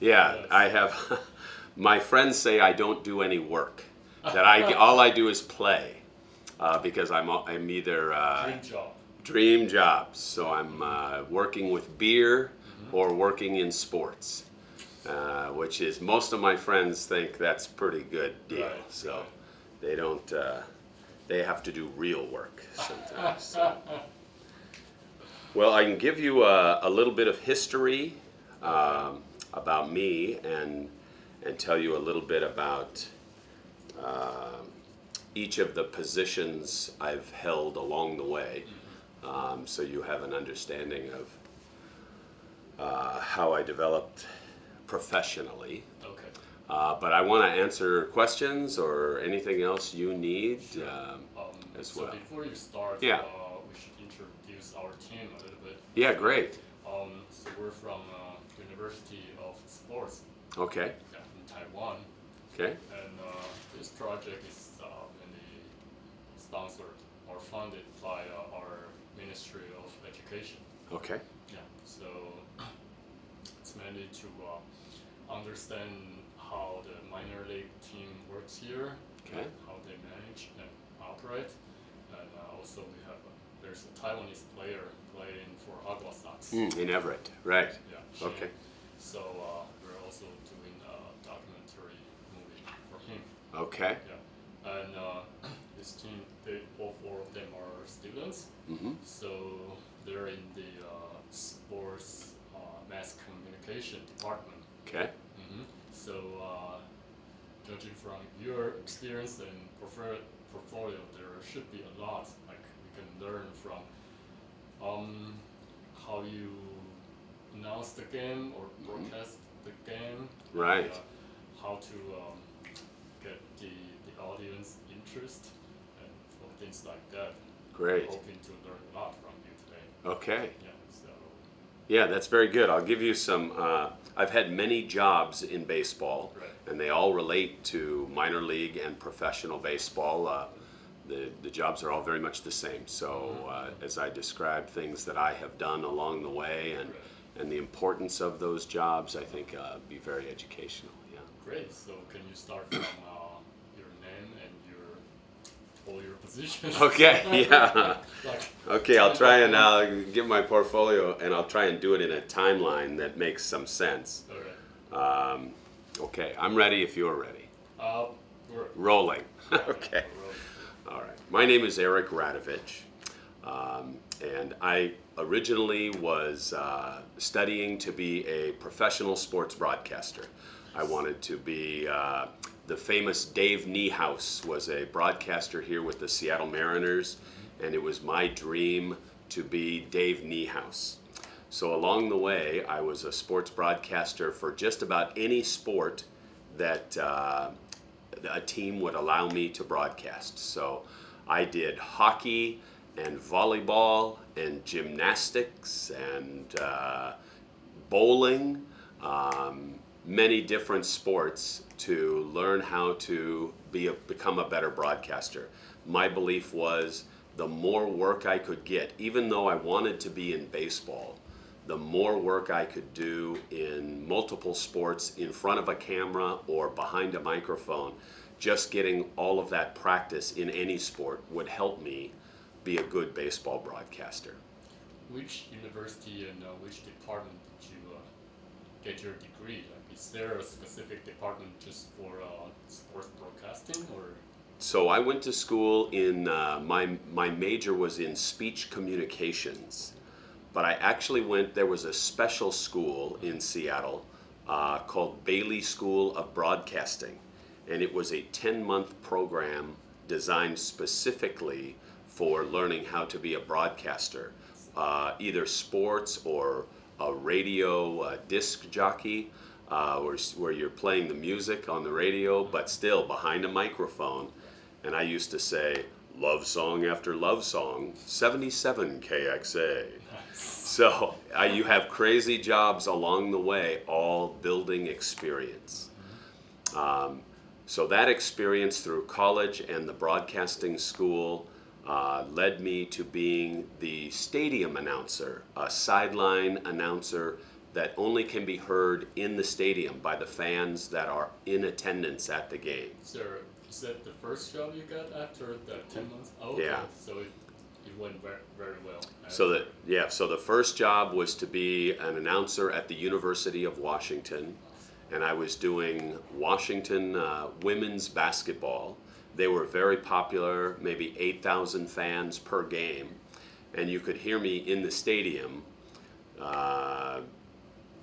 Yeah, Yes. I have. My friends say I don't do any work. That all I do is play, because I'm either Dream job. dream jobs. So I'm working with beer Mm-hmm. or working in sports, which is most of my friends think that's pretty good deal. Right, So right. they don't. They have to do real work sometimes. So. Well, I can give you a little bit of history about me and tell you a little bit about each of the positions I've held along the way, so you have an understanding of how I developed professionally. Okay. But I want to answer questions or anything else you need as well. So before you start, Yeah. we should introduce our team a little bit. Yeah, great. So we're from University of Sports, Okay. in Taiwan, Okay. and this project is mainly sponsored or funded by our Ministry of Education. Okay. Yeah. So it's mainly to understand how the minor league team works here, Okay. how they manage and operate, and also we have there's a Taiwanese player playing for Agua Sox. In Everett, right. Yeah. Okay. So we're also doing a documentary movie for him. Okay. Yeah. And this team, all four of them are students. Mm-hmm. So they're in the sports mass communication department. Okay. So judging from your experience and portfolio, there should be a lot like we can learn from how you announce the game or broadcast the game. Right. And, how to get the audience interest and things like that. Great. Hoping to learn a lot from you today. Okay. Yeah. So. Yeah, that's very good. I'll give you some. I've had many jobs in baseball, Right. and they all relate to minor league and professional baseball. The jobs are all very much the same. So as I described things that I have done along the way and the importance of those jobs, I think be very educational. Yeah. Great. So can you start from your name and all your positions? Okay. Yeah. Like, Okay. I'll try and give my portfolio, and I'll try and do it in a timeline that makes some sense. all right. Okay. I'm ready if you're ready. We're Rolling. Okay. we're rolling. All right. My name is Eric Radovich, and I originally was studying to be a professional sports broadcaster. I wanted to be the famous Dave Niehaus was a broadcaster here with the Seattle Mariners, and it was my dream to be Dave Niehaus. So along the way, I was a sports broadcaster for just about any sport that a team would allow me to broadcast. So I did hockey and volleyball and gymnastics and bowling, many different sports to learn how to become a better broadcaster. My belief was the more work I could get, even though I wanted to be in baseball, the more work I could do in multiple sports in front of a camera or behind a microphone, just getting all of that practice in any sport would help me be a good baseball broadcaster. Which university and which department did you get your degree? Like, is there a specific department just for sports broadcasting, or? So I went to school in, my major was in speech communications, but I actually there was a special school in Seattle called Bailey School of Broadcasting, and it was a 10-month program designed specifically for learning how to be a broadcaster, either sports or a radio disc jockey, where you're playing the music on the radio, but still behind a microphone. And I used to say, love song after love song, 77 KXA. So you have crazy jobs along the way, all building experience. So that experience through college and the broadcasting school led me to being the stadium announcer, a sideline announcer that only can be heard in the stadium by the fans that are in attendance at the game. Sir, is that the first job you got after the 10 months? Oh, okay. Yeah. So it went very well. So the first job was to be an announcer at the University of Washington, and I was doing Washington women's basketball. They were very popular, maybe 8,000 fans per game, and you could hear me in the stadium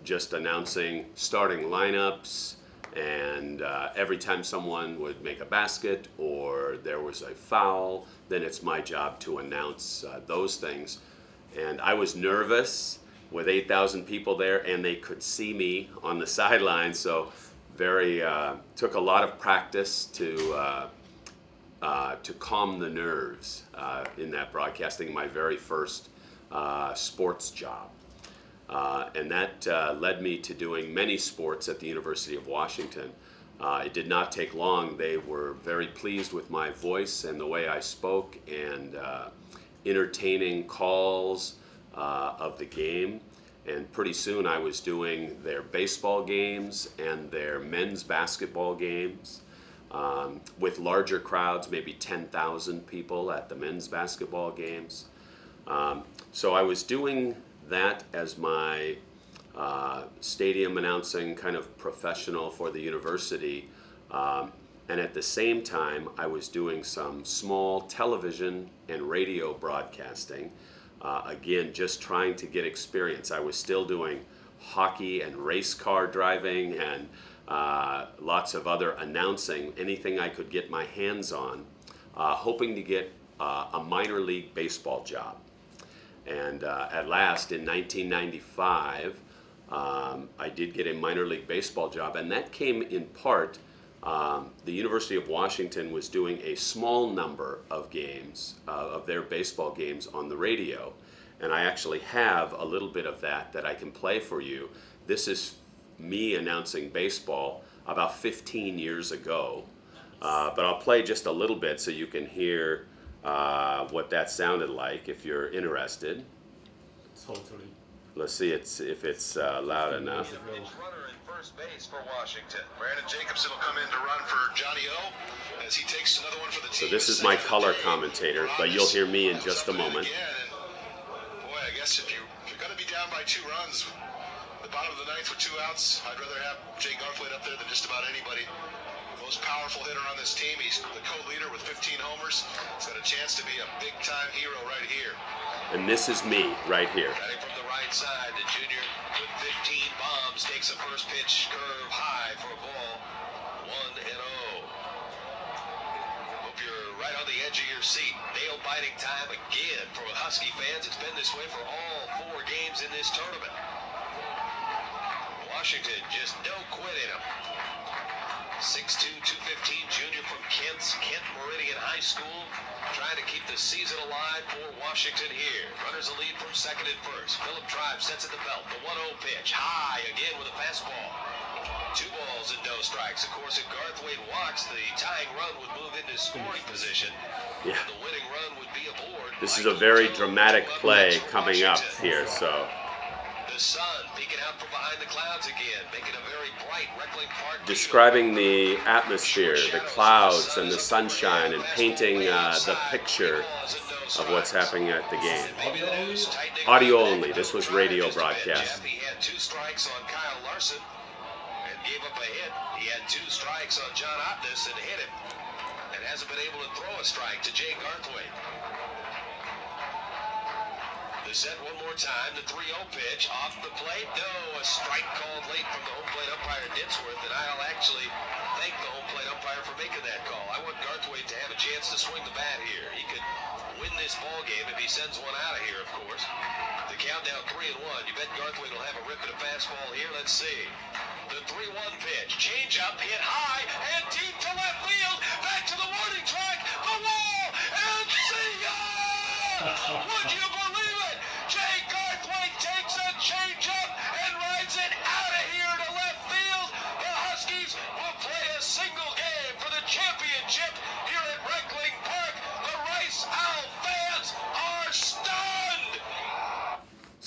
just announcing starting lineups, and every time someone would make a basket or there was a foul, then it's my job to announce those things. And I was nervous with 8,000 people there, and they could see me on the sideline, so took a lot of practice to calm the nerves in that broadcasting, my very first sports job. And that led me to doing many sports at the University of Washington. It did not take long. They were very pleased with my voice and the way I spoke, and entertaining calls of the game. And pretty soon I was doing their baseball games and their men's basketball games with larger crowds, maybe 10,000 people at the men's basketball games. So I was doing that as my stadium announcing kind of professional for the university. And at the same time, I was doing some small television and radio broadcasting. Again, just trying to get experience. I was still doing hockey and race car driving and lots of other announcing, anything I could get my hands on, hoping to get a minor league baseball job. And at last, in 1995, I did get a minor league baseball job, and that came in part, the University of Washington was doing a small number of games, of their baseball games on the radio, and I actually have a little bit of that I can play for you. This is me announcing baseball about 15 years ago, but I'll play just a little bit so you can hear what that sounded like if you're interested. Totally. Let's see if it's loud enough. Runner in first base for Washington. Brandon Jacobson will come in to run for Johnny O as he takes another one for the team. So this is my color commentator, but you'll hear me in just a moment. Boy, I guess if you're going to be down by 2 runs, the bottom of the ninth with 2 outs, I'd rather have Jay Garthwaite up there than just about anybody. Most powerful hitter on this team. He's the co-leader with 15 homers. He's got a chance to be a big-time hero right here. And this is me right here. Batting from the right side, the junior with 15 bombs takes a first pitch curve high for a ball. 1-0. Hope you're right on the edge of your seat. Nail-biting time again for Husky fans. It's been this way for all 4 games in this tournament. Washington just no quit in them. 6'2", 215 junior from Kent Meridian High School, trying to keep the season alive for Washington here. Runners a lead from second and first. Philip Tribe sets at the belt. The 1-0 pitch. High again with a fastball. 2 balls and no strikes. Of course, if Garthwaite walks, the tying run would move into scoring position. Yeah. And the winning run would be aboard. This is a very dramatic play coming up here, so. The sun peeking out from behind the clouds again, making a very bright Reckling Park. Describing the atmosphere, the clouds and the sunshine, and painting the picture of what's happening at the game. Audio only. This was radio broadcast. He had 2 strikes on Kyle Larson and gave up a hit. He had 2 strikes on John Otness and hit him, and hasn't been able to throw a strike to Jay Garthwaite. The set one more time, the 3-0 pitch off the plate. No, a strike called late from the home plate umpire Dinsworth, and I'll actually thank the home plate umpire for making that call. I want Garthwaite to have a chance to swing the bat here. He could win this ball game if he sends one out of here, of course. The countdown 3-1. You bet Garthwaite will have a rip at a fastball here. Let's see. The 3-1 pitch, change up, hit high and deep to left field. Back to the warning track, the wall, and see ya! Would you believe it? Jay Garthwaite takes a changeup and rides it out of here to left field. The Huskies will play a single game for the championship here at Reckling Park. The Rice Owl fans are stunned.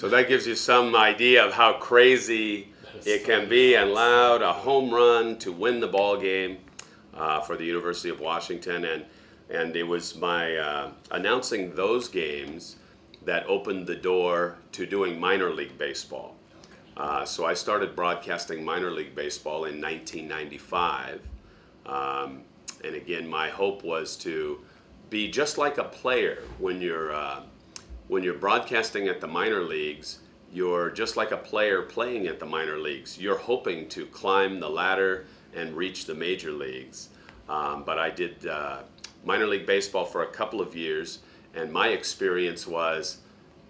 So that gives you some idea of how crazy it can be and loud. A home run to win the ball game for the University of Washington, and it was my announcing those games that opened the door to doing minor league baseball. So I started broadcasting minor league baseball in 1995, and again, my hope was to be just like a player. When you're broadcasting at the minor leagues, you're just like a player playing at the minor leagues. You're hoping to climb the ladder and reach the major leagues. But I did minor league baseball for a couple of years, and my experience was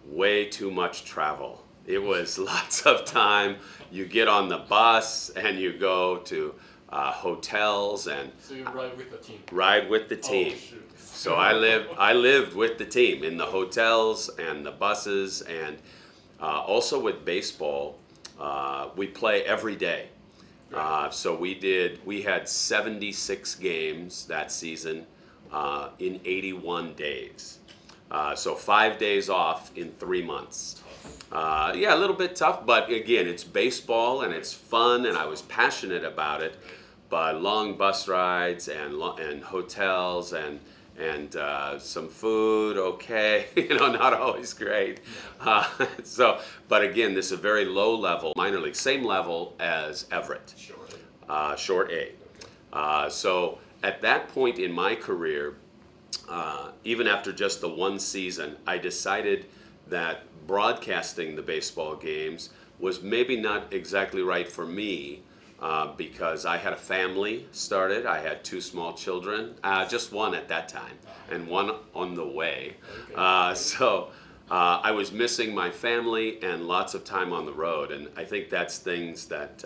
way too much travel. It was lots of time. You get on the bus and you go to hotels and So you ride with the team. Ride with the team. Oh, shoot. So I lived with the team in the hotels and the buses, and also with baseball, we play every day. So we had 76 games that season in 81 days. So 5 days off in 3 months. Yeah, a little bit tough, but again, it's baseball and it's fun, and I was passionate about it. But long bus rides and hotels and some food, okay, not always great. But again, this is a very low level minor league, same level as Everett, short A. So at that point in my career, even after just the one season, I decided that broadcasting the baseball games was maybe not exactly right for me. Because I had a family started. I had 2 small children, just one at that time, and one on the way. So I was missing my family and lots of time on the road, and I think that's things that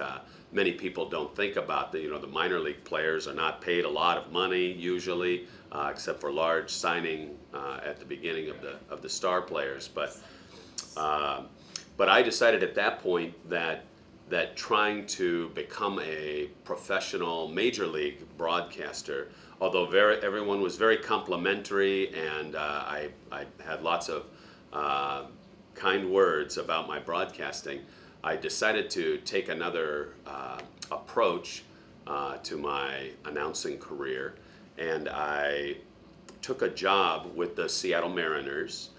many people don't think about. The minor league players are not paid a lot of money usually, except for large signing at the beginning of the star players. But I decided at that point that trying to become a professional major league broadcaster, although everyone was very complimentary, and I had lots of kind words about my broadcasting, I decided to take another approach to my announcing career, and I took a job with the Seattle Mariners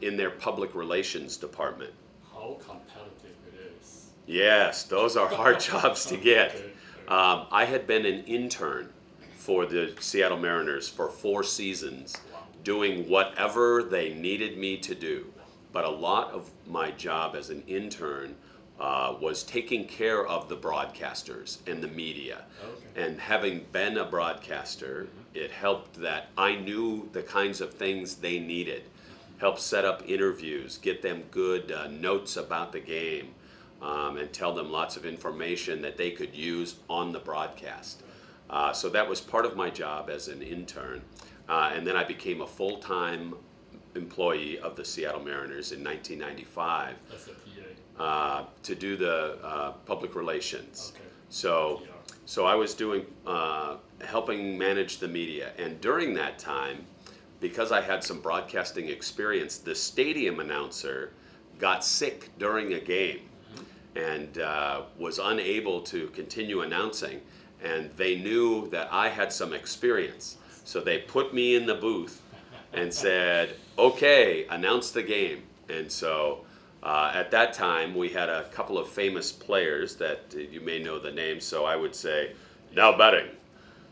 in their public relations department. How competitive it is. Yes, those are hard jobs to get. I had been an intern for the Seattle Mariners for 4 seasons, doing whatever they needed me to do. But a lot of my job as an intern was taking care of the broadcasters and the media. And having been a broadcaster, it helped that I knew the kinds of things they needed. Help set up interviews, get them good notes about the game, and tell them lots of information that they could use on the broadcast. So that was part of my job as an intern. And then I became a full-time employee of the Seattle Mariners in 1995 As a PA. to do the public relations. Okay. So I was doing, helping manage the media. And during that time, because I had some broadcasting experience, the stadium announcer got sick during a game and was unable to continue announcing. And they knew that I had some experience. So they put me in the booth and said, okay, announce the game. And so at that time, we had a couple of famous players that you may know the names. So I would say, now batting,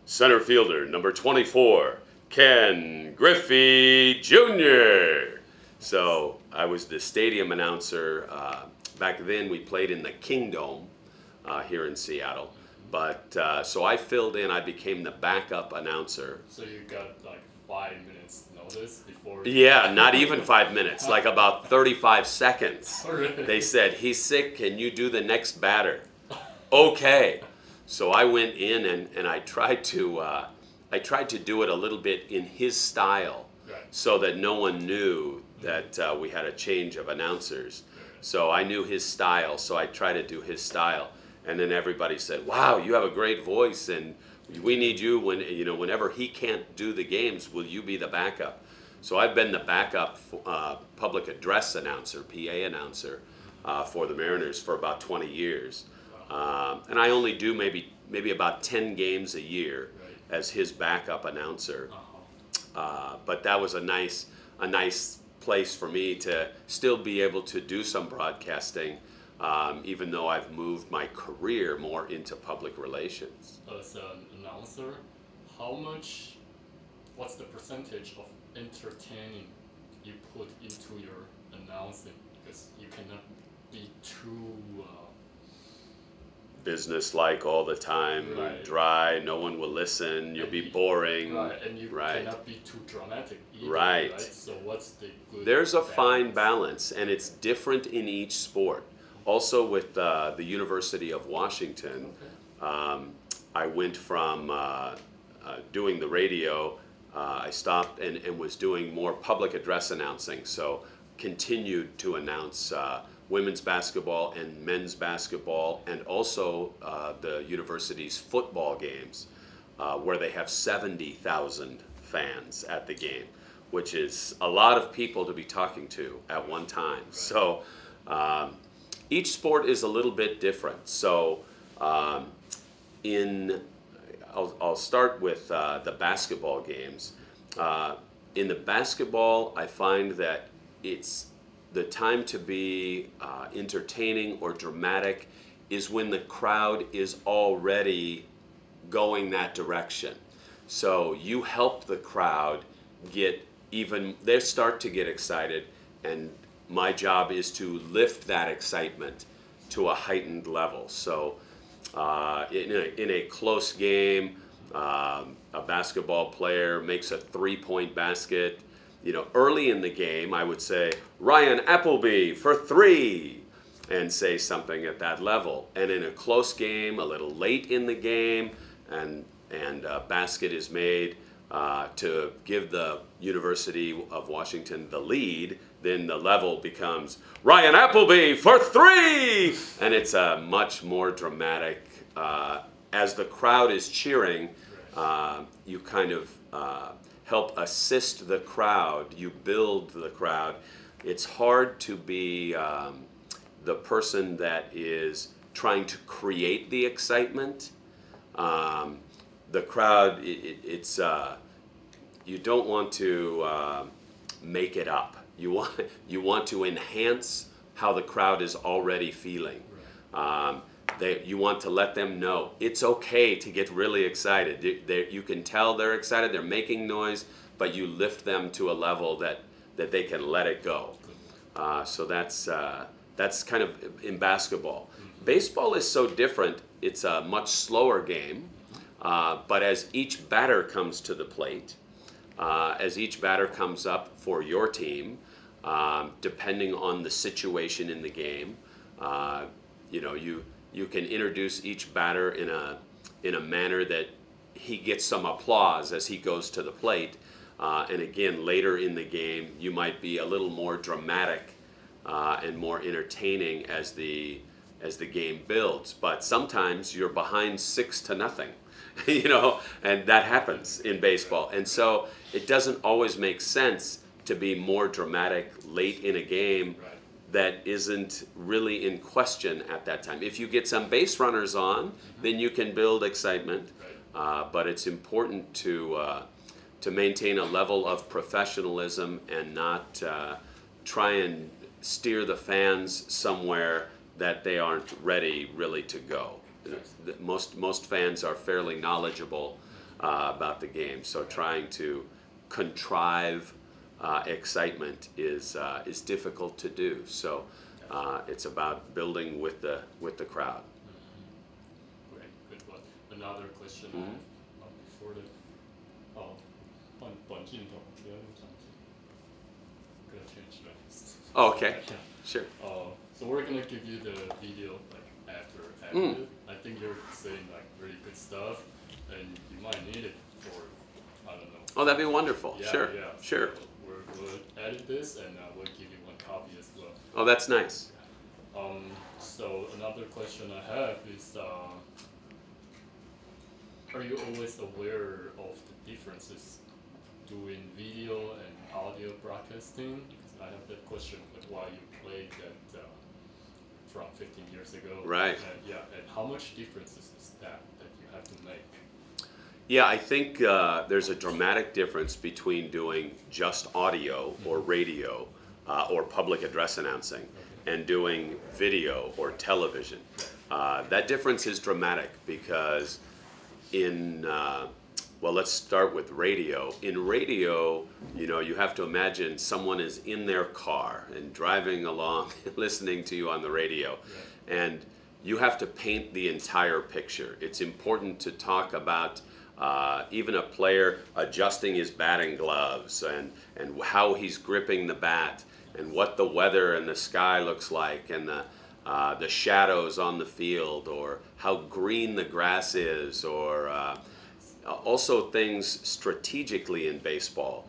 center fielder, number 24, Ken Griffey Jr. So I was the stadium announcer. Back then, we played in the Kingdome here in Seattle. But so I filled in. I became the backup announcer. So you got like 5 minutes notice before? Yeah, not even 5 minutes, like about 35 seconds. Oh, really? They said, he's sick, can you do the next batter? Okay. So I went in and I tried to do it a little bit in his style, Right. so that no one knew that we had a change of announcers. So I knew his style, so I tried to do his style. And then everybody said, wow, you have a great voice, and we need you whenever he can't do the games, will you be the backup? So I've been the backup public address announcer, PA announcer, for the Mariners for about 20 years. And I only do maybe about 10 games a year as his backup announcer. But that was a nice place for me to still be able to do some broadcasting, even though I've moved my career more into public relations. As an announcer, what's the percentage of entertaining you put into your announcing? Because you cannot be too business-like all the time, dry, no one will listen, you'll be boring. And you cannot be too dramatic either, right? So what's the good There's a balance? fine balance, and it's different in each sport. Also with the University of Washington, I went from doing the radio, I stopped and was doing more public address announcing, so continued to announce women's basketball and men's basketball, and also the university's football games, where they have 70,000 fans at the game, which is a lot of people to be talking to at one time. So each sport is a little bit different. So I'll start with the basketball games. In the basketball, I find that it's the time to be entertaining or dramatic is when the crowd is already going that direction. So you help the crowd they start to get excited, and my job is to lift that excitement to a heightened level. So in a close game, a basketball player makes a three-point basket. You know, early in the game, I would say, Ryan Appleby for 3, and say something at that level. And in a close game, a little late in the game, and a basket is made to give the University of Washington the lead, then the level becomes Ryan Appleby for 3! And it's a much more dramatic, as the crowd is cheering, you kind of help assist the crowd, you build the crowd. It's hard to be the person that is trying to create the excitement. The crowd, you don't want to make it up. You want to enhance how the crowd is already feeling. You want to let them know it's okay to get really excited. You can tell they're excited, they're making noise, but you lift them to a level that they can let it go. So that's kind of in basketball. Baseball is so different. It's a much slower game, but as each batter comes to the plate, as each batter comes up for your team, depending on the situation in the game, you can introduce each batter in a manner that he gets some applause as he goes to the plate. And again, later in the game, you might be a little more dramatic and more entertaining as the game builds. But sometimes you're behind 6-0, and that happens in baseball. And so it doesn't always make sense to be more dramatic late in a game that isn't really in question at that time. If you get some base runners on, then you can build excitement. But it's important to maintain a level of professionalism and not try and steer the fans somewhere that they aren't ready really to go. Most fans are fairly knowledgeable about the game, so trying to contrive excitement is difficult to do. So it's about building with the crowd. Great, good one. Another question I have before the 短镜头不要用长镜。Gonna change that. Oh, okay, Yeah. sure. So we're gonna give you the video after. I think you're saying really good stuff, and you might need it for I don't know. Oh, that'd be wonderful. Yeah, Sure, yeah. sure. So we'll edit this, and we'll give you one copy as well. Oh, that's nice. So another question I have is, are you always aware of the differences doing video and audio broadcasting? I have that question while you played that from 15 years ago. Right. Yeah, and how much difference is that you have to make? Yeah, I think there's a dramatic difference between doing just audio or radio or public address announcing and doing video or television. That difference is dramatic because well, let's start with radio. In radio, you have to imagine someone is in their car and driving along listening to you on the radio. And you have to paint the entire picture. It's important to talk about even a player adjusting his batting gloves and how he's gripping the bat and what the weather and the sky looks like and the shadows on the field or how green the grass is or also things strategically in baseball.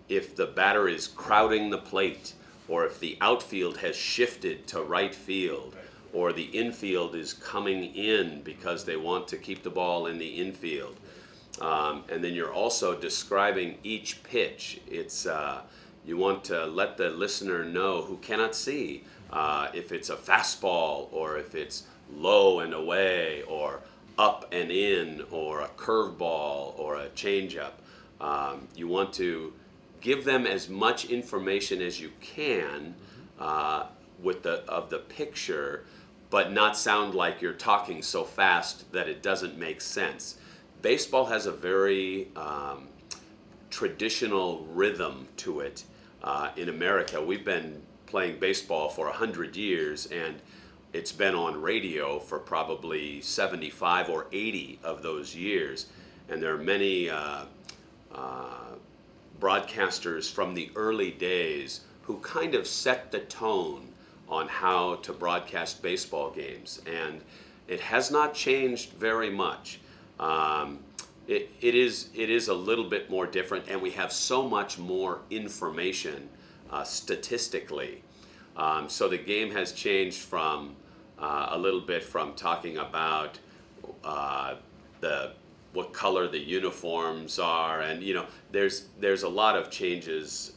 If the batter is crowding the plate or if the outfield has shifted to right field or the infield is coming in because they want to keep the ball in the infield. And then you're also describing each pitch. It's you want to let the listener know who cannot see if it's a fastball or if it's low and away or up and in or a curveball or a changeup. You want to give them as much information as you can of the picture, but not sound like you're talking so fast that it doesn't make sense. Baseball has a very traditional rhythm to it. In America, we've been playing baseball for 100 years, and it's been on radio for probably 75 or 80 of those years. And there are many broadcasters from the early days who kind of set the tone on how to broadcast baseball games. And it has not changed very much. It is a little bit more different, and we have so much more information statistically. So the game has changed from a little bit from talking about what color the uniforms are, and there's a lot of changes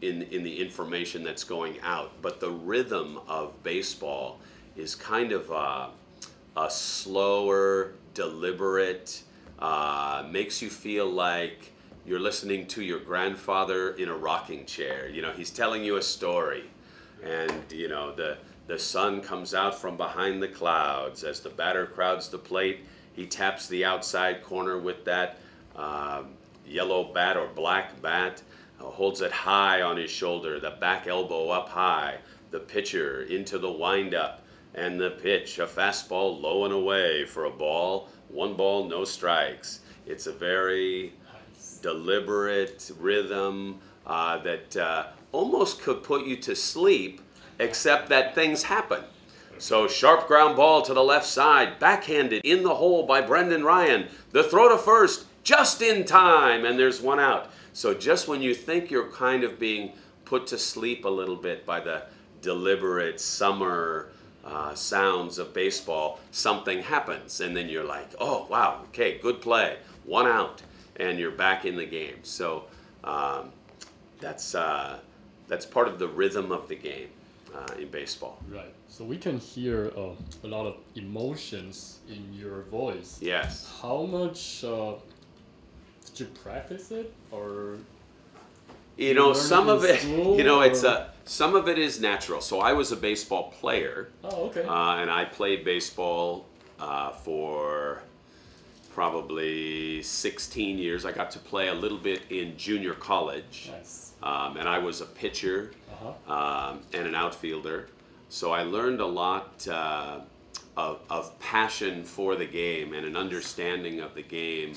in the information that's going out. But the rhythm of baseball is kind of a slower, deliberate, makes you feel like you're listening to your grandfather in a rocking chair. He's telling you a story, and the sun comes out from behind the clouds as the batter crowds the plate. He taps the outside corner with that yellow bat or black bat, holds it high on his shoulder, the back elbow up high, the pitcher into the windup, and the pitch, a fastball low and away for a ball, 1 ball, no strikes. It's a very deliberate rhythm that almost could put you to sleep, except that things happen. So sharp ground ball to the left side, backhanded in the hole by Brendan Ryan. The throw to first, just in time, and there's 1 out. So just when you think you're kind of being put to sleep a little bit by the deliberate summer sounds of baseball, something happens, and then you're like, oh wow, okay, good play, 1 out, and you're back in the game. So that's part of the rhythm of the game in baseball. Right. So we can hear a lot of emotions in your voice. Yes. How much did you practice it, or? Some of it, or? Some of it is natural. So I was a baseball player. Oh, okay. And I played baseball for probably 16 years. I got to play a little bit in junior college. Nice. And I was a pitcher and an outfielder. So I learned a lot of passion for the game and an understanding of the game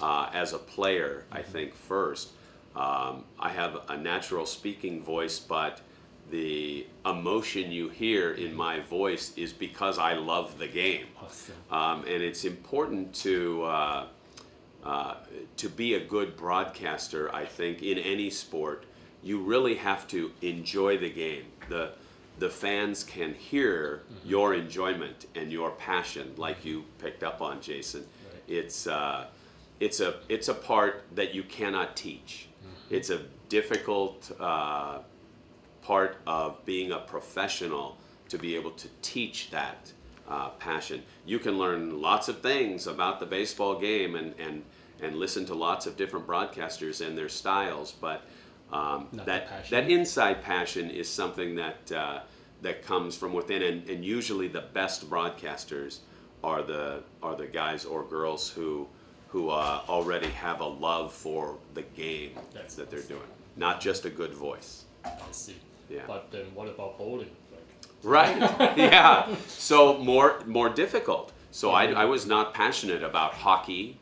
as a player, I think, first. I have a natural speaking voice, but the emotion you hear in my voice is because I love the game. Awesome. And it's important to be a good broadcaster, I think, in any sport. You really have to enjoy the game. The fans can hear your enjoyment and your passion, like you picked up on, Jason. Right. It's it's a part that you cannot teach. It's a difficult part of being a professional to be able to teach that passion. You can learn lots of things about the baseball game and listen to lots of different broadcasters and their styles, but that inside passion is something that comes from within, and usually the best broadcasters are the guys or girls who already have a love for the game that they're doing, not just a good voice. I see. Yeah. But then what about bowling? Right. Yeah. So more difficult. So I was not passionate about hockey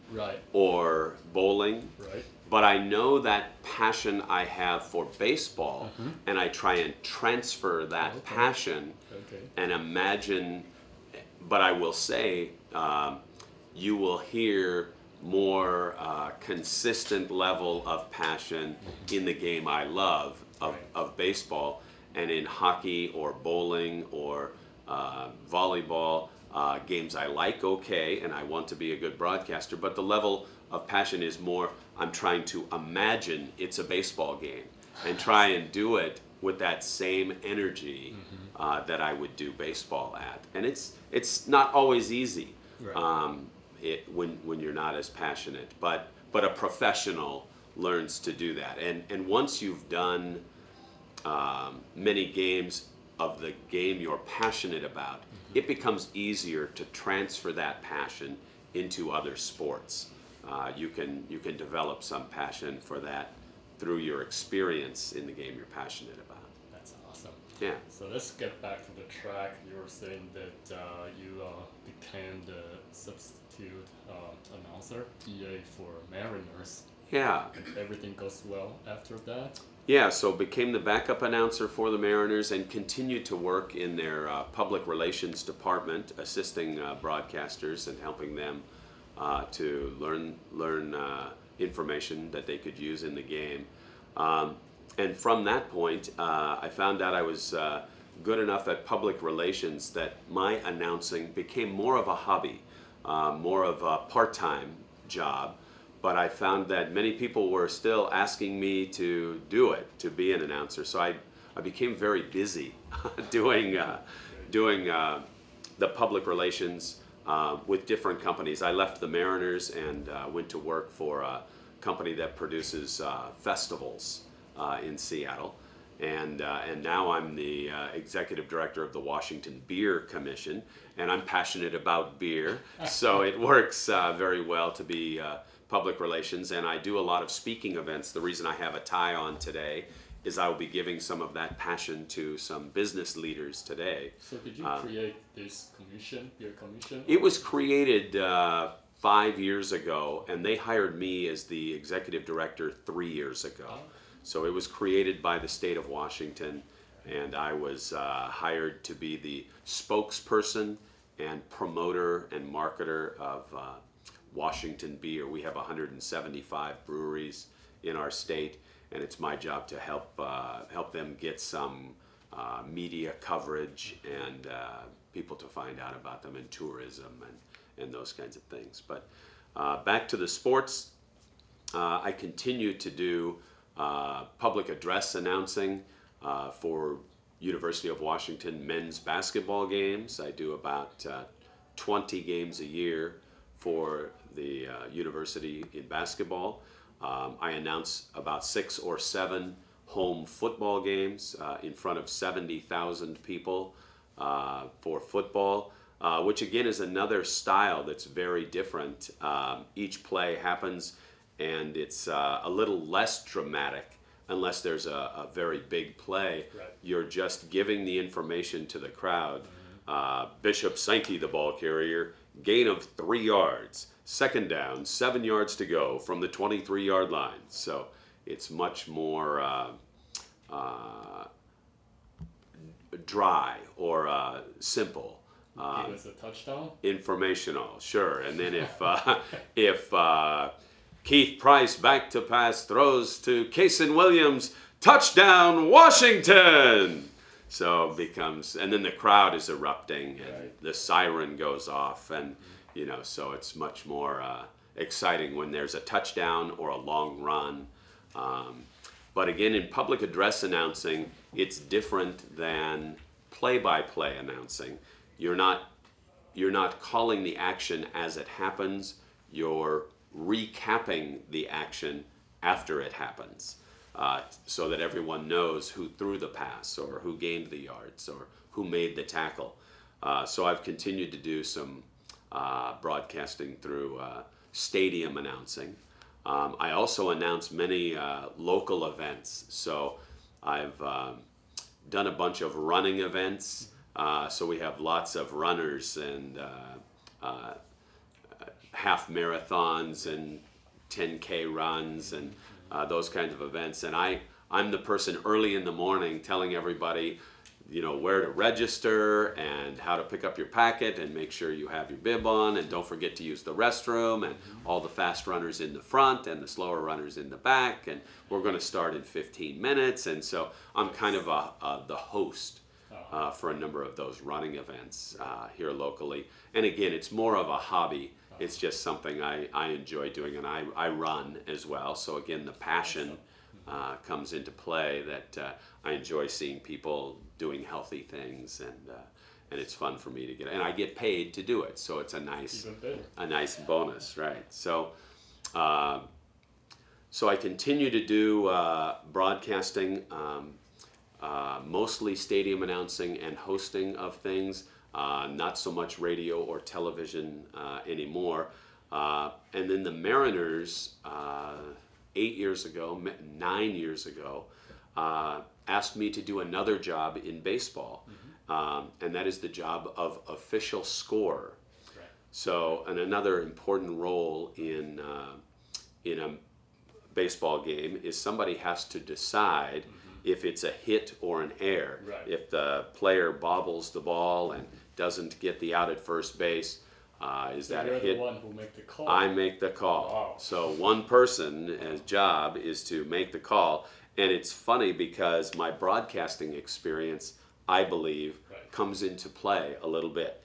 or bowling. Right. But I know that passion I have for baseball, and I try and transfer that passion and imagine. But I will say, you will hear more consistent level of passion in the game I love of baseball, and in hockey or bowling or volleyball, games I like, and I want to be a good broadcaster, but the level of passion is more, I'm trying to imagine it's a baseball game and try and do it with that same energy that I would do baseball at. And it's not always easy when you're not as passionate, but a professional learns to do that. And once you've done many games of the game you're passionate about, it becomes easier to transfer that passion into other sports. You can develop some passion for that through your experience in the game you're passionate about. That's awesome. Yeah. So let's get back to the track. You were saying that you became the substitute announcer, EA for Mariners. Yeah. And everything goes well after that? Yeah, so became the backup announcer for the Mariners and continued to work in their public relations department, assisting broadcasters and helping them to learn information that they could use in the game. And from that point, I found out I was good enough at public relations that my announcing became more of a hobby, more of a part-time job. But I found that many people were still asking me to do it, to be an announcer. So I became very busy doing the public relations with different companies. I left the Mariners and went to work for a company that produces festivals in Seattle. And now I'm the executive director of the Washington Beer Commission, and I'm passionate about beer. So it works very well to be public relations, and I do a lot of speaking events. The reason I have a tie on today is I will be giving some of that passion to some business leaders today. So did you create this commission, beer commission? It was created 5 years ago, and they hired me as the executive director 3 years ago. Oh. So it was created by the state of Washington, and I was hired to be the spokesperson and promoter and marketer of Washington beer. We have 175 breweries in our state, and it's my job to help them get some media coverage and people to find out about them in tourism and those kinds of things. But back to the sports, I continue to do public address announcing for University of Washington men's basketball games. I do about 20 games a year for the university in basketball. I announce about 6 or 7 home football games in front of 70,000 people for football, which again is another style that's very different. Each play happens and it's a little less dramatic unless there's a very big play. Right. You're just giving the information to the crowd. Bishop Sankey, the ball carrier, gain of 3 yards. 2nd down, 7 yards to go from the 23-yard line. So it's much more dry or simple. It was a touchdown? Informational, sure. And then if Keith Price back to pass throws to Kason Williams, touchdown Washington! So it becomes, and then the crowd is erupting and the siren goes off, and so it's much more exciting when there's a touchdown or a long run. But again, in public address announcing, it's different than play-by-play announcing. You're not calling the action as it happens. You're recapping the action after it happens, so that everyone knows who threw the pass or who gained the yards or who made the tackle. So I've continued to do some broadcasting through stadium announcing. I also announce many local events. So I've done a bunch of running events. So we have lots of runners and half marathons and 10K runs and those kinds of events. And I'm the person early in the morning telling everybody, you know, where to register and how to pick up your packet and make sure you have your bib on and don't forget to use the restroom, and all the fast runners in the front and the slower runners in the back, and we're going to start in 15 minutes. And so I'm kind of the host for a number of those running events here locally. And again, it's more of a hobby. It's just something I enjoy doing, and I run as well. So again, the passion comes into play, that I enjoy seeing people doing healthy things, and it's fun for me to get, and I get paid to do it, so it's a nice bonus, right? So so I continue to do broadcasting, mostly stadium announcing and hosting of things, not so much radio or television anymore. And then the Mariners, 9 years ago, asked me to do another job in baseball, and that is the job of official scorer. Right. So, and another important role in a baseball game is somebody has to decide if it's a hit or an error. Right. If the player bobbles the ball and doesn't get the out at first base, is that a hit? You're the one who make the call. I make the call. Wow. So one person's job is to make the call. And it's funny because my broadcasting experience, I believe, comes into play a little bit.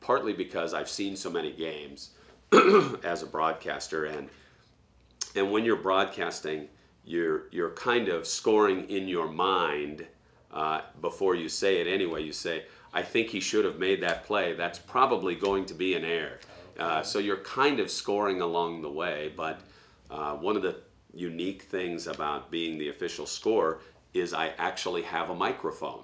Partly because I've seen so many games as a broadcaster, and when you're broadcasting, you're kind of scoring in your mind before you say it anyway. You say, I think he should have made that play. That's probably going to be an error. So you're kind of scoring along the way, but one of the unique things about being the official scorer is I actually have a microphone,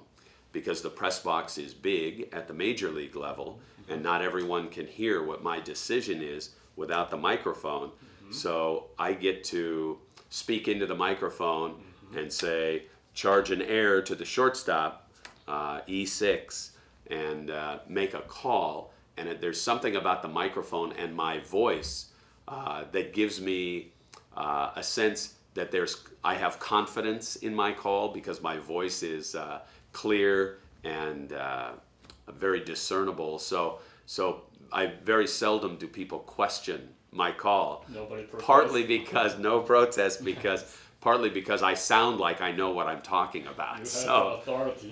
because the press box is big at the major league level, and not everyone can hear what my decision is without the microphone. So I get to speak into the microphone and say, charge an error to the shortstop, E6, and make a call. And there's something about the microphone and my voice that gives me a sense that I have confidence in my call, because my voice is clear and very discernible. So I very seldom do people question my call. Nobody protests. Partly because no protest, partly because I sound like I know what I'm talking about. So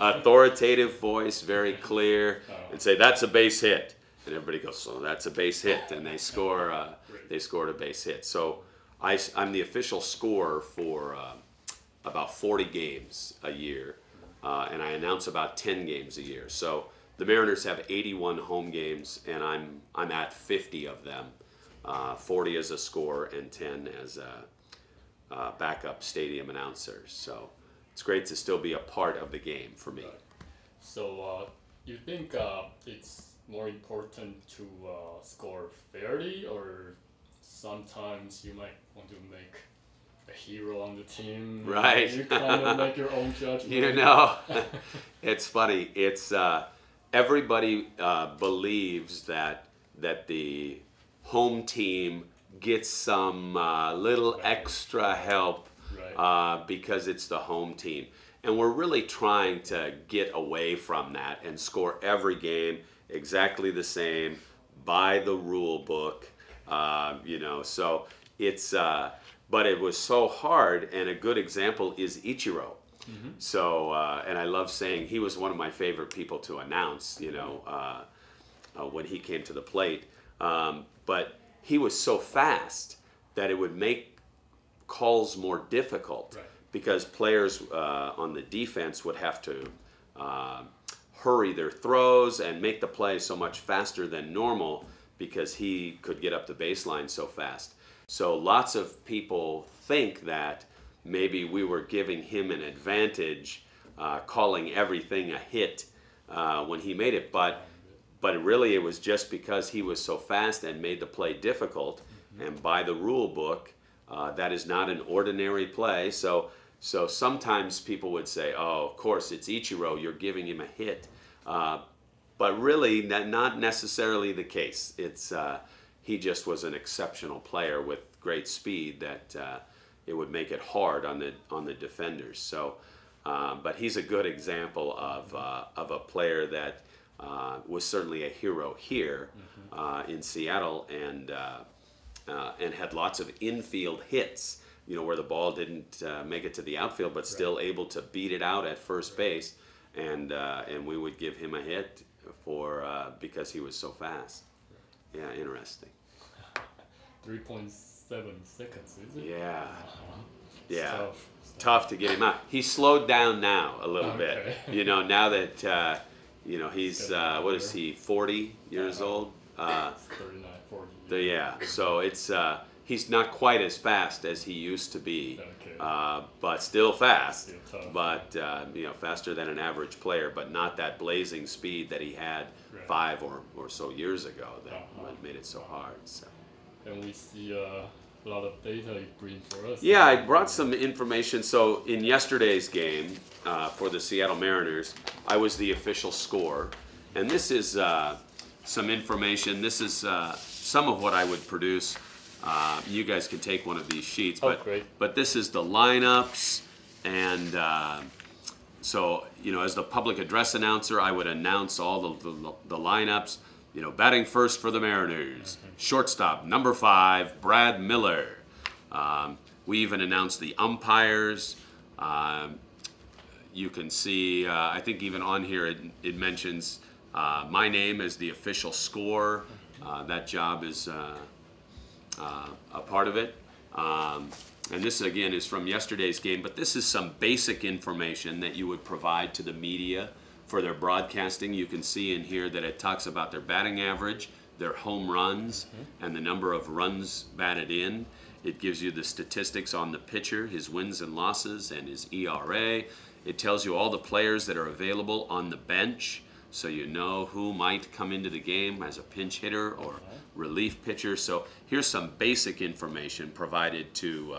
authoritative voice, very clear, and say that's a base hit, and everybody goes, so that's a base hit, and they score. They scored a base hit. So I'm the official scorer for about 40 games a year, and I announce about 10 games a year. So the Mariners have 81 home games, and I'm at 50 of them, 40 as a scorer and 10 as a backup stadium announcer. So it's great to still be a part of the game for me. So you think it's more important to score fairly, or sometimes you might want to make a hero on the team? Right. You kind of make your own judgment. You know, it's funny. It's everybody believes that the home team gets some little extra help because it's the home team. And we're really trying to get away from that and score every game exactly the same by the rule book. You know, so it's, but it was so hard, and a good example is Ichiro. So, and I love saying he was one of my favorite people to announce, you know, when he came to the plate. But he was so fast that it would make calls more difficult, Right. because players on the defense would have to hurry their throws and make the play so much faster than normal because he could get up the baseline so fast. So lots of people think that maybe we were giving him an advantage, calling everything a hit when he made it, but really it was just because he was so fast and made the play difficult. And by the rule book, that is not an ordinary play. So sometimes people would say, oh, of course, it's Ichiro, you're giving him a hit. But really, not necessarily the case. It's he just was an exceptional player with great speed that it would make it hard on the defenders. So, but he's a good example of a player that was certainly a hero here in Seattle, and had lots of infield hits. Where the ball didn't make it to the outfield, but still able to beat it out at first base, and we would give him a hit because he was so fast. Yeah, interesting. 3.7 seconds, is it? Yeah, It's yeah, tough. tough to get him out. He's slowed down now a little Okay. bit. Now that he's what is he, 40 years old? 39, 40. Yeah, so it's he's not quite as fast as he used to be, Okay. but still fast. Still tough. But faster than an average player, but not that blazing speed that he had Right. 5 or so years ago that made it so hard. So. And we see a lot of data you bring for us. Yeah, I brought some information. So in yesterday's game for the Seattle Mariners, I was the official scorer, and this is some information. This is some of what I would produce. You guys can take one of these sheets, Oh, great. but this is the lineups, and so as the public address announcer, I would announce all the lineups. Batting first for the Mariners, shortstop number 5, Brad Miller. We even announced the umpires. You can see, I think even on here it mentions my name as the official scorer. That job is a part of it. And this again is from yesterday's game, but this is some basic information that you would provide to the media for their broadcasting. You can see in here that it talks about their batting average, their home runs, and the number of runs batted in. It gives you the statistics on the pitcher, his wins and losses, and his ERA. It tells you all the players that are available on the bench, so you know who might come into the game as a pinch hitter or relief pitcher. So here's some basic information provided to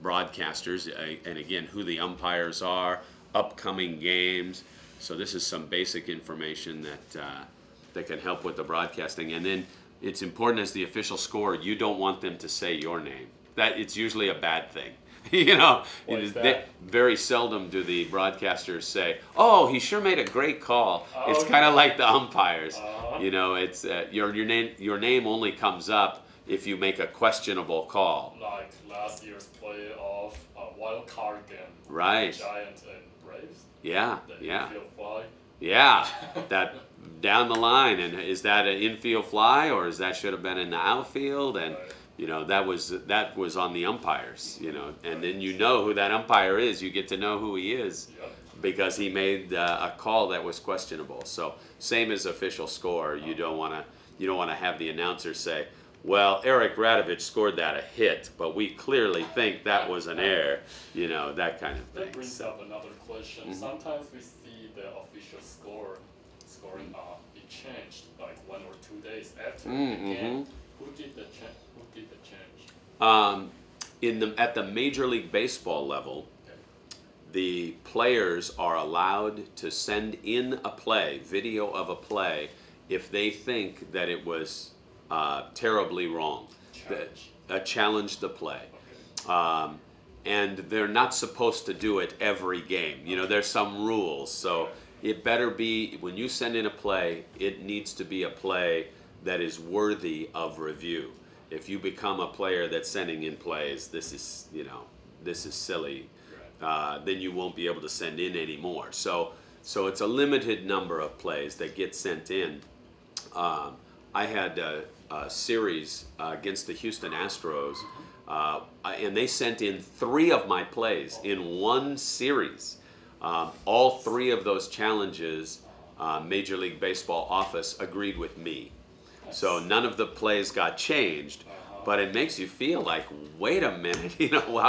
broadcasters, and again, who the umpires are, upcoming games. So this is some basic information that can help with the broadcasting. And then it's important as the official scorer, you don't want them to say your name. That it's usually a bad thing. Why is that? Very seldom do the broadcasters say, "Oh, he sure made a great call." Oh, It's okay. kind of like the umpires. Uh-huh. It's your name only comes up if you make a questionable call. Like last year's play of a wild card game. Right. Giants and Braves. Yeah, The yeah. infield fly. Yeah, that down the line, and is that an infield fly or is that should have been in the outfield? And Right. that was on the umpires. And then who that umpire is. You get to know who he is Yep. because he made a call that was questionable. So same as official score, you don't want to have the announcer say, "Well, Eric Radovich scored that a hit, but we clearly think that was an error." That kind of That thing. brings up another question. Sometimes we see the official scoring be changed like 1 or 2 days after the game. Who did the change? At the Major League Baseball level, the players are allowed to send in a play, video of a play, if they think that it was terribly wrong. Challenge the play. Okay. And they're not supposed to do it every game. There's some rules. So it better be, when you send in a play, it needs to be a play that is worthy of review. If you become a player that's sending in plays, this is silly, then you won't be able to send in any more. So it's a limited number of plays that get sent in. I had series against the Houston Astros, and they sent in 3 of my plays in one series. All 3 of those challenges, Major League Baseball office agreed with me. So none of the plays got changed, but it makes you feel like, wait a minute, you know,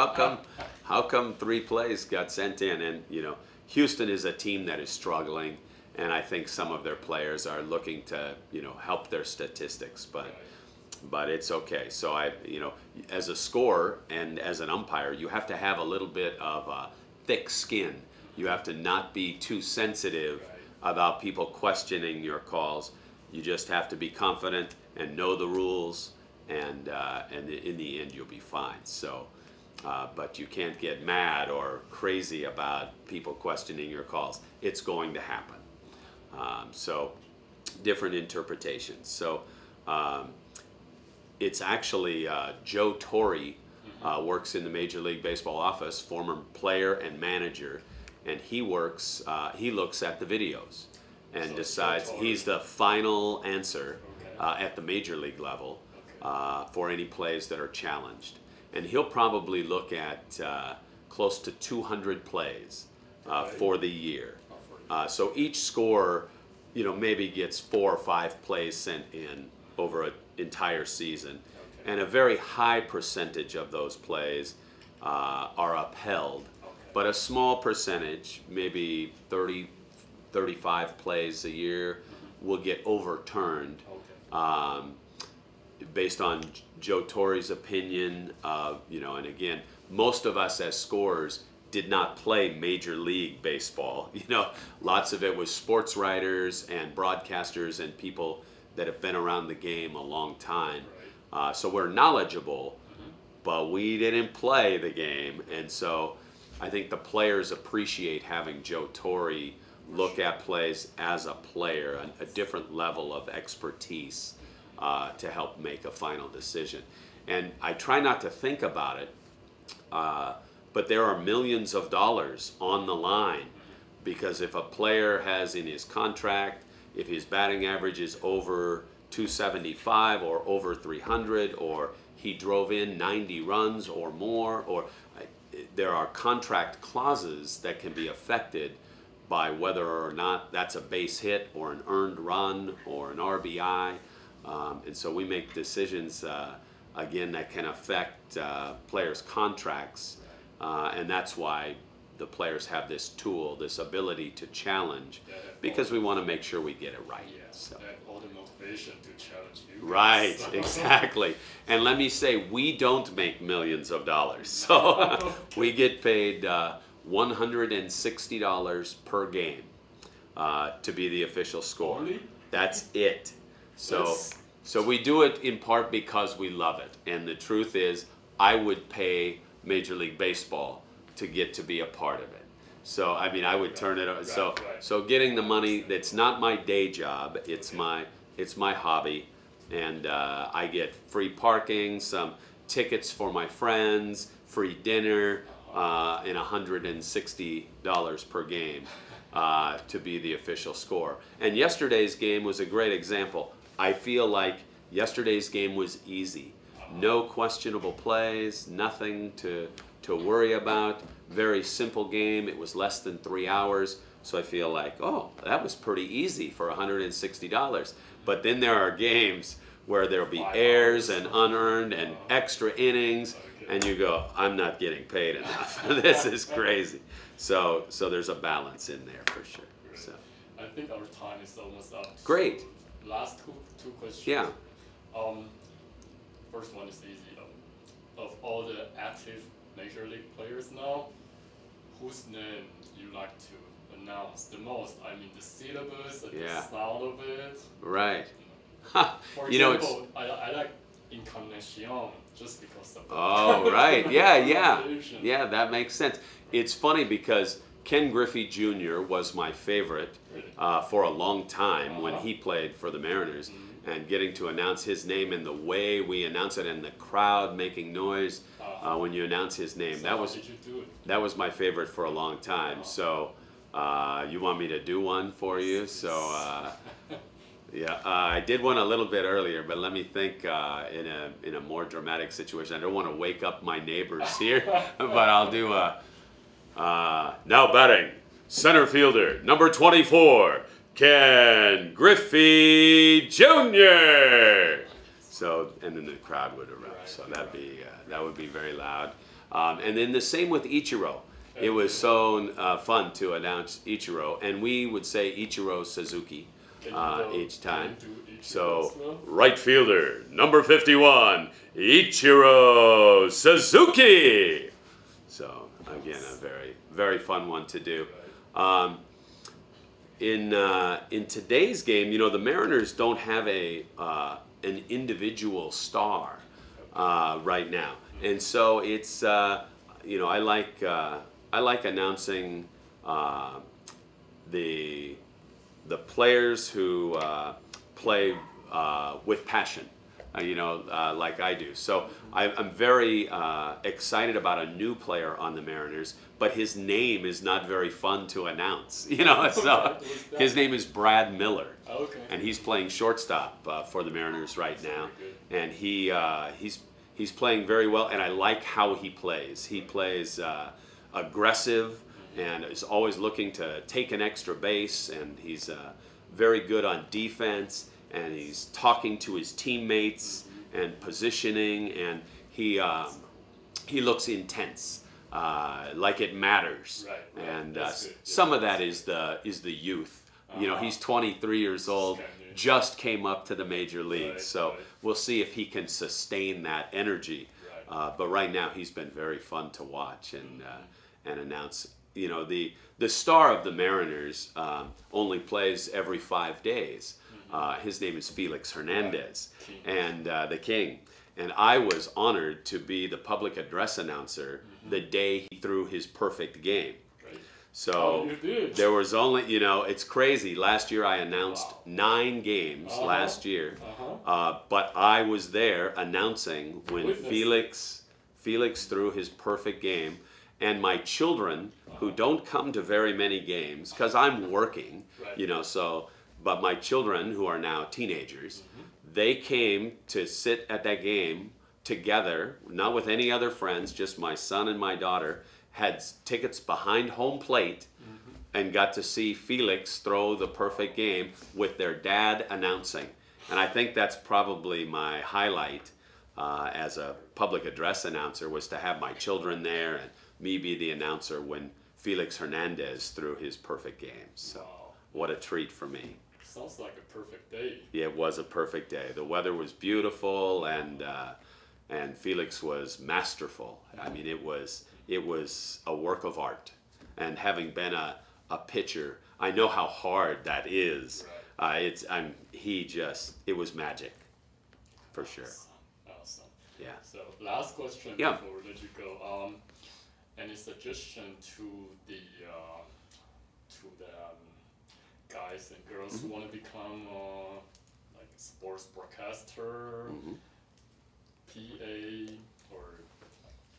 how come 3 plays got sent in? And, you know, Houston is a team that is struggling, and I think some of their players are looking to, you know, help their statistics, but it's okay. So you know, as a scorer and as an umpire, you have to have a little bit of thick skin. You have to not be too sensitive about people questioning your calls. You just have to be confident and know the rules, and in the end, you'll be fine. So, but you can't get mad or crazy about people questioning your calls. It's going to happen. So, different interpretations. So, it's actually Joe Torre works in the Major League Baseball office, former player and manager, and he looks at the videos and so decides he's the final answer at the major league level for any plays that are challenged. And he'll probably look at close to 200 plays for the year. So each scorer, you know, maybe gets 4 or 5 plays sent in over an entire season. And a very high percentage of those plays are upheld. But a small percentage, maybe 30, 35 plays a year, will get overturned based on Joe Torre's opinion of, you know, and again, most of us as scorers did not play Major League Baseball. You know, lots of it was sports writers and broadcasters and people that have been around the game a long time. So we're knowledgeable, but we didn't play the game. And so I think the players appreciate having Joe Torre look at plays as a player, a different level of expertise to help make a final decision. And I try not to think about it, but there are millions of dollars on the line, because if a player has in his contract, if his batting average is over 275 or over 300, or he drove in 90 runs or more, or there are contract clauses that can be affected by whether or not that's a base hit or an earned run or an RBI. And so we make decisions, again, that can affect players' contracts. And that's why the players have this tool, this ability to challenge, because we want to make sure we get it right. Yeah, so. all the motivation to challenge you. Right, so. Exactly. And let me say, we don't make millions of dollars. So we get paid $160 per game to be the official scorer. Only? That's it. So we do it in part because we love it. And the truth is, I would pay Major League Baseball to get to be a part of it. So I mean, I would turn it over. So getting the money, that's not my day job. It's my hobby, and I get free parking, some tickets for my friends, free dinner, and $160 per game to be the official scorer. And yesterday's game was a great example. I feel like yesterday's game was easy. No questionable plays, nothing to worry about. Very simple game. It was less than 3 hours. So I feel like, oh, that was pretty easy for $160. But then there are games where there'll be errors and unearned and extra innings, and you go, I'm not getting paid enough. This is crazy. So there's a balance in there for sure. So I think our time is almost up. Great. So last two questions. Yeah. First one is easy. Of all the active Major League players now, whose name you like to announce the most? I mean, the syllabus and the sound of it. Right. For you example, I like Encarnacion just because of the Oh, right. Yeah, that makes sense. It's funny because Ken Griffey Jr. was my favorite for a long time when he played for the Mariners. And getting to announce his name and the way we announce it and the crowd making noise when you announce his name, so that was my favorite for a long time. So you want me to do one for you? So Yeah, I did one a little bit earlier, but let me think in a more dramatic situation. I don't want to wake up my neighbors here, but I'll do now batting, center fielder, number 24, Ken Griffey Jr. So, and then the crowd would erupt. So that would be very loud. And then the same with Ichiro. It was so fun to announce Ichiro, and we would say Ichiro Suzuki each time. So, right fielder, number 51, Ichiro Suzuki. So, again, a very, very fun one to do. In today's game, you know, the Mariners don't have an individual star right now, and so it's you know, I like announcing the players who play with passion, you know, like I do. So I'm very excited about a new player on the Mariners, but his name is not very fun to announce, you know. So his name is Brad Miller, and he's playing shortstop for the Mariners right now, and he's playing very well, and I like how he plays. He plays aggressive and is always looking to take an extra base, and he's very good on defense, and he's talking to his teammates and positioning, and he looks intense, like it matters. Right. And some of that is the youth. You know, he's 23 years old, just came up to the major leagues, so we'll see if he can sustain that energy. But right now, he's been very fun to watch and announce. You know, the star of the Mariners only plays every 5 days. His name is Felix Hernandez, and the King. And I was honored to be the public address announcer the day he threw his perfect game. So there was only, you know, it's crazy. Last year I announced 9 games last year, but I was there announcing when Felix threw his perfect game. And my children, who don't come to very many games, because I'm working, you know, so, but my children, who are now teenagers, they came to sit at that game together, not with any other friends, just my son and my daughter, had tickets behind home plate and got to see Felix throw the perfect game with their dad announcing. And I think that's probably my highlight as a public address announcer, was to have my children there and me be the announcer when Felix Hernandez threw his perfect game. So what a treat for me. Sounds like a perfect day. Yeah, it was a perfect day. The weather was beautiful, and Felix was masterful. I mean, it was a work of art. And having been a pitcher, I know how hard that is. It was magic, for sure. Awesome. Yeah. So last question before we let you go. Any suggestion to the guys and girls who want to become like sports broadcaster, PA, or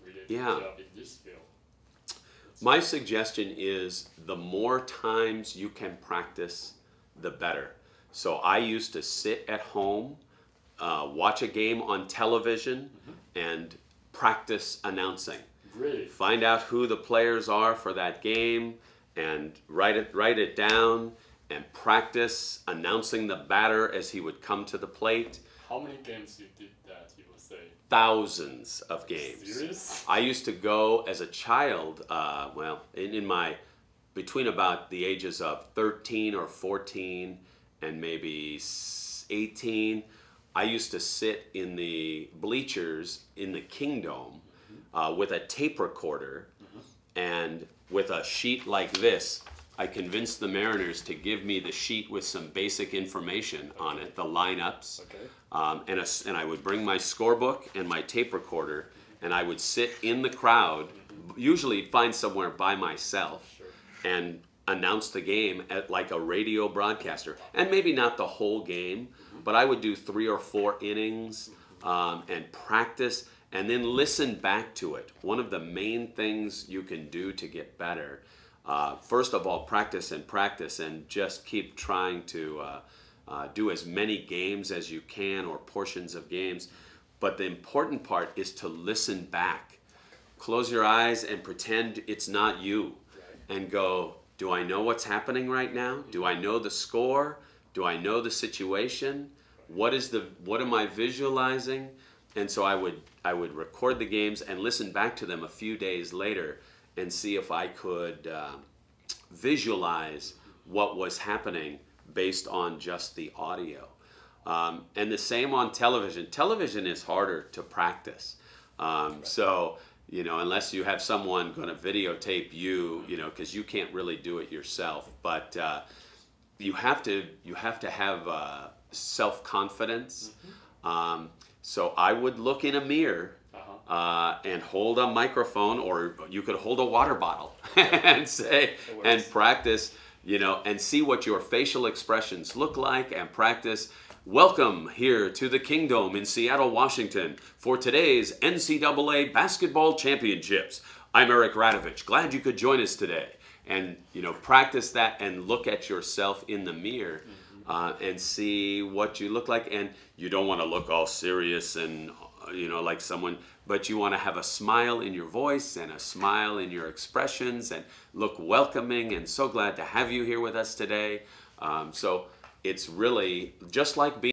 related job in this field? My suggestion is the more times you can practice, the better. So I used to sit at home, watch a game on television, and practice announcing. Really? Find out who the players are for that game, and write it down, and practice announcing the batter as he would come to the plate. How many games you did that, you would say? Thousands of games. Serious? I used to go as a child, between about the ages of 13 or 14 and maybe 18, I used to sit in the bleachers in the Kingdom with a tape recorder, and with a sheet like this, I convinced the Mariners to give me the sheet with some basic information on it, the lineups, and I would bring my scorebook and my tape recorder, and I would sit in the crowd, usually find somewhere by myself, and announce the game at like a radio broadcaster. And maybe not the whole game, but I would do 3 or 4 innings and practice, and then listen back to it. One of the main things you can do to get better, first of all, practice and just keep trying to do as many games as you can or portions of games. But the important part is to listen back. Close your eyes and pretend it's not you and go, do I know what's happening right now? Do I know the score? Do I know the situation? What am I visualizing? And so I would record the games and listen back to them a few days later and see if I could visualize what was happening based on just the audio. And the same on television. Television is harder to practice. So, you know, unless you have someone going to videotape you, you know, because you can't really do it yourself. But you have to have self-confidence. So I would look in a mirror and hold a microphone, or you could hold a water bottle and say, and practice, you know, and see what your facial expressions look like and practice. Welcome here to the Kingdom in Seattle, Washington for today's NCAA Basketball Championships. I'm Eric Radovich. Glad you could join us today. And, you know, practice that and look at yourself in the mirror and see what you look like. And you don't want to look all serious and, you know, like someone, but you want to have a smile in your voice and a smile in your expressions and look welcoming, and so glad to have you here with us today. So it's really just like being